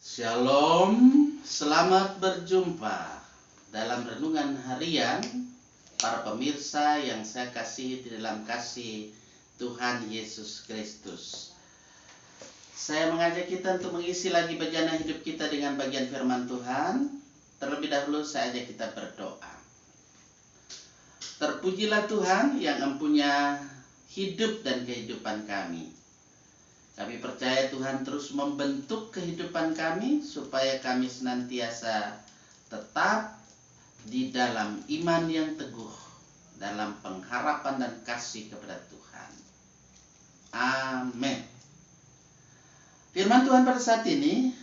Shalom, selamat berjumpa dalam renungan harian para pemirsa yang saya kasihi di dalam kasih Tuhan Yesus Kristus. Saya mengajak kita untuk mengisi lagi bejana hidup kita dengan bagian firman Tuhan. Terlebih dahulu saya ajak kita berdoa. Terpujilah Tuhan yang empunya hidup dan kehidupan kami. Kami percaya Tuhan terus membentuk kehidupan kami supaya kami senantiasa tetap di dalam iman yang teguh, dalam pengharapan dan kasih kepada Tuhan. Amin. Firman Tuhan pada saat ini,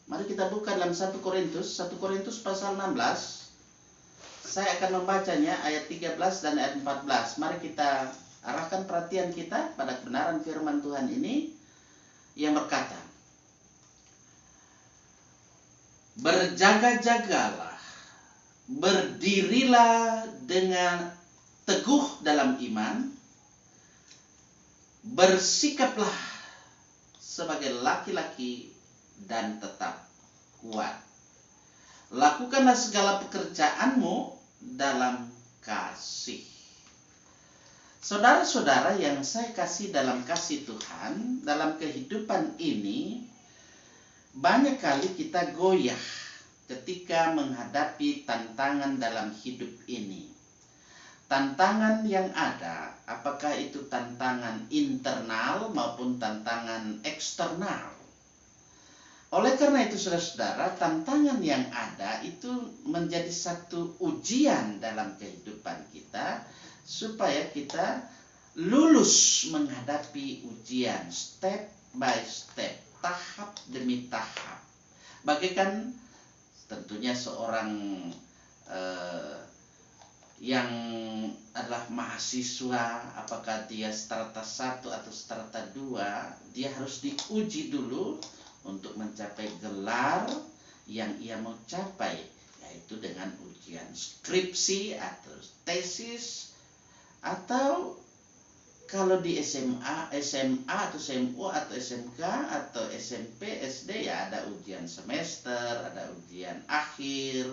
mari kita buka dalam 1 Korintus pasal 16. Saya akan membacanya ayat 13 dan ayat 14. Mari kita arahkan perhatian kita pada kebenaran firman Tuhan ini yang berkata, berjaga-jagalah, berdirilah dengan teguh dalam iman, bersikaplah sebagai laki-laki dan tetap kuat. Lakukanlah segala pekerjaanmu dalam kasih. Saudara-saudara yang saya kasih dalam kasih Tuhan, dalam kehidupan ini banyak kali kita goyah ketika menghadapi tantangan dalam hidup ini. Tantangan yang ada, apakah itu tantangan internal maupun tantangan eksternal. Oleh karena itu saudara-saudara, tantangan yang ada itu menjadi satu ujian dalam kehidupan kita, supaya kita lulus menghadapi ujian step by step, tahap demi tahap. Bagaikan tentunya seorang yang adalah mahasiswa, apakah dia strata 1 atau strata 2, dia harus diuji dulu untuk mencapai gelar yang ia mau capai, yaitu dengan ujian skripsi atau tesis. Atau kalau di SMA atau SMU atau SMK atau SMP, SD, ya ada ujian semester, ada ujian akhir,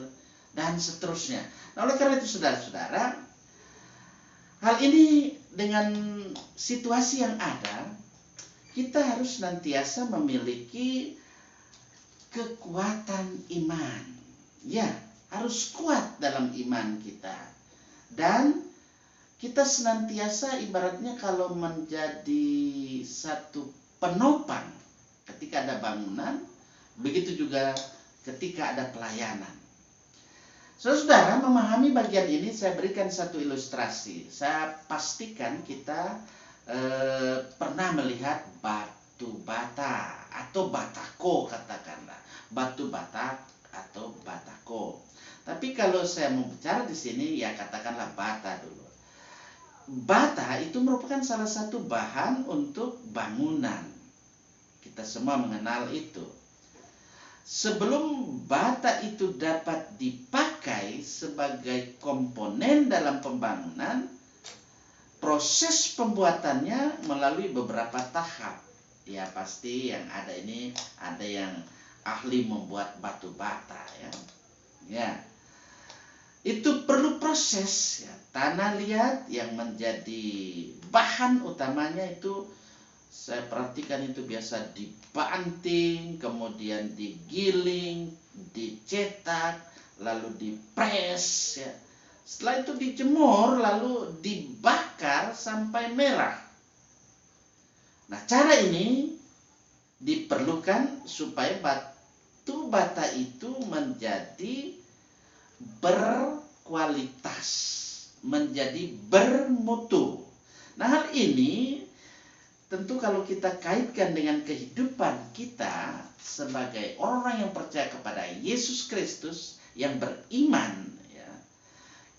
dan seterusnya. Nah, oleh karena itu saudara-saudara, hal ini dengan situasi yang ada, kita harus senantiasa memiliki kekuatan iman. Ya, harus kuat dalam iman kita. Dan kita senantiasa ibaratnya kalau menjadi satu penopang ketika ada bangunan, begitu juga ketika ada pelayanan. Saudara-saudara, memahami bagian ini saya berikan satu ilustrasi. Saya pastikan kita pernah melihat batu bata atau batako, katakanlah. Batu batak atau batako. Tapi kalau saya mau bicara di sini, ya katakanlah bata dulu. Bata itu merupakan salah satu bahan untuk bangunan. Kita semua mengenal itu. Sebelum bata itu dapat dipakai sebagai komponen dalam pembangunan, proses pembuatannya melalui beberapa tahap. Ya pasti yang ada ini, ada yang ahli membuat batu bata, ya. Itu perlu proses, ya. Tanah liat yang menjadi bahan utamanya itu saya perhatikan itu biasa dibanting, kemudian digiling, dicetak, lalu dipres, ya. Setelah itu dijemur, lalu dibakar sampai merah. Nah, cara ini diperlukan supaya batu bata itu menjadi berkualitas, menjadi bermutu. Nah, hal ini tentu kalau kita kaitkan dengan kehidupan kita sebagai orang yang percaya kepada Yesus Kristus yang beriman, ya,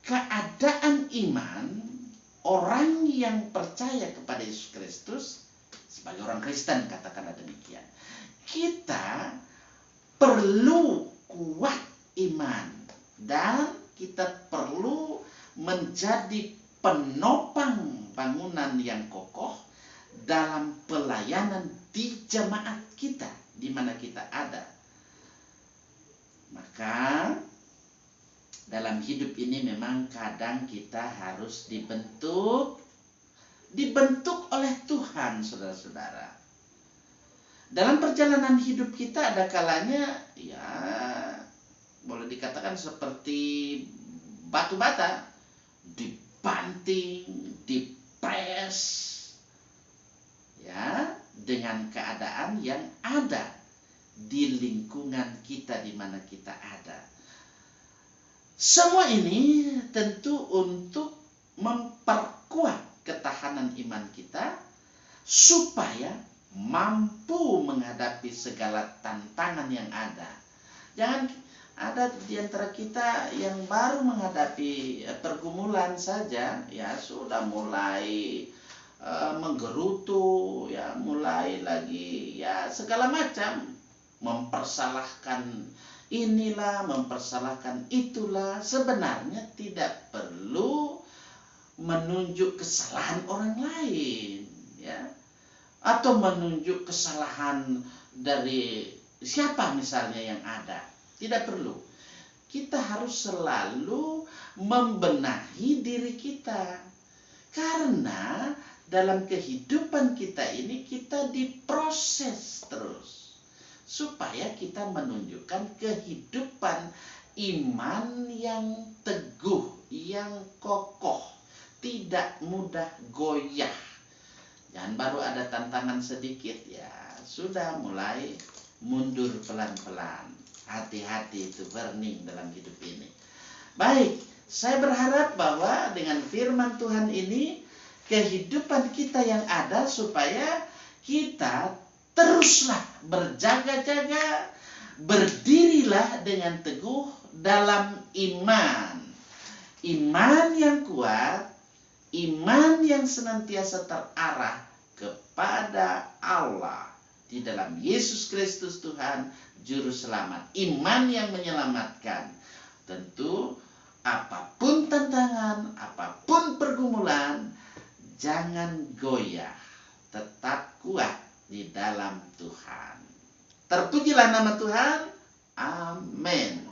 keadaan iman orang yang percaya kepada Yesus Kristus sebagai orang Kristen, katakanlah demikian, kita perlu kuat iman. Dan kita perlu menjadi penopang bangunan yang kokoh dalam pelayanan di jemaat kita, di mana kita ada. Maka dalam hidup ini memang kadang kita harus dibentuk oleh Tuhan, saudara-saudara. Dalam perjalanan hidup kita ada kalanya ya boleh dikatakan seperti batu bata, dibanting, dipres, ya, dengan keadaan yang ada di lingkungan kita di mana kita ada. Semua ini tentu untuk memperkuat ketahanan iman kita supaya mampu menghadapi segala tantangan yang ada. Jangan ada di antara kita yang baru menghadapi pergumulan saja, ya sudah mulai menggerutu, ya mulai lagi ya segala macam, mempersalahkan inilah, mempersalahkan itulah. Sebenarnya tidak perlu menunjuk kesalahan orang lain, ya, atau menunjuk kesalahan dari siapa misalnya yang ada. Tidak perlu. Kita harus selalu membenahi diri kita, karena dalam kehidupan kita ini kita diproses terus supaya kita menunjukkan kehidupan iman yang teguh, yang kokoh, tidak mudah goyah. Jangan baru ada tantangan sedikit ya sudah mulai mundur pelan-pelan. Hati-hati itu burning dalam hidup ini. Baik, saya berharap bahwa dengan firman Tuhan ini kehidupan kita yang ada supaya kita teruslah berjaga-jaga, berdirilah dengan teguh dalam iman. Iman yang kuat, iman yang senantiasa terarah kepada Allah di dalam Yesus Kristus Tuhan Juru Selamat. Iman yang menyelamatkan. Tentu apapun tantangan, apapun pergumulan, jangan goyah, tetap kuat di dalam Tuhan. Terpujilah nama Tuhan. Amin.